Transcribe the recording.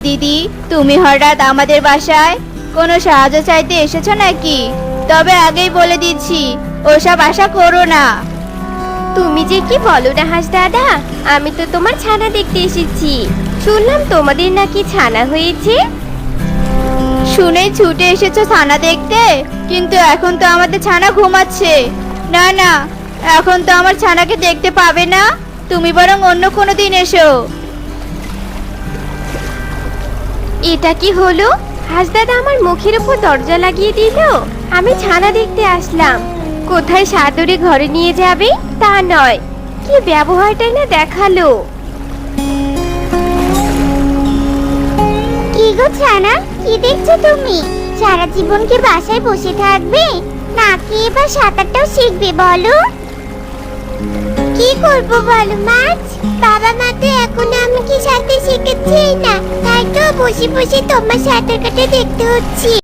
দিদি, তুমি হঠাৎ আমাদের বাসায় কোনো সাহায্য চাইতে এসেছো নাকি? তবে আগেই বলে দিচ্ছি, ওসব আশা করো না। তুমি যে কি বলো না হাঁস দাদা, আমি তো তোমার ছানা দেখতে এসেছি। শুনলাম তোমাদের নাকি ছানা হয়েছে। শুনেই ছুটে এসেছো ছানা দেখতে, কিন্তু এখন তো আমাদের ছানা ঘুমাচ্ছে। না না, এখন তো আমার ছানাকে দেখতে পাবে না। তুমি বরং অন্য কোনো দিন এসো। এটা কি হলো? হাঁস দাদা আমার মুখের উপর দরজা লাগিয়ে দিল। আমি ছানা দেখতে আসলাম, কোথায় সাদরে ঘরে নিয়ে যাবে তা নয়, কি ব্যবহারটাই না দেখালো। কি গো ছানা, কি দেখছো তুমি? সারা জীবন কি বাসায় বসে থাকবে, নাকি এবার সাঁতারটাও শিখবে বলো? কি করবো বলো মাছ? বাবা মা তো এখন আমাকে সাঁতার শেখাচ্ছেই না, তাই তো বসে বসে তোমার সাঁতার কাটা দেখতে হচ্ছে।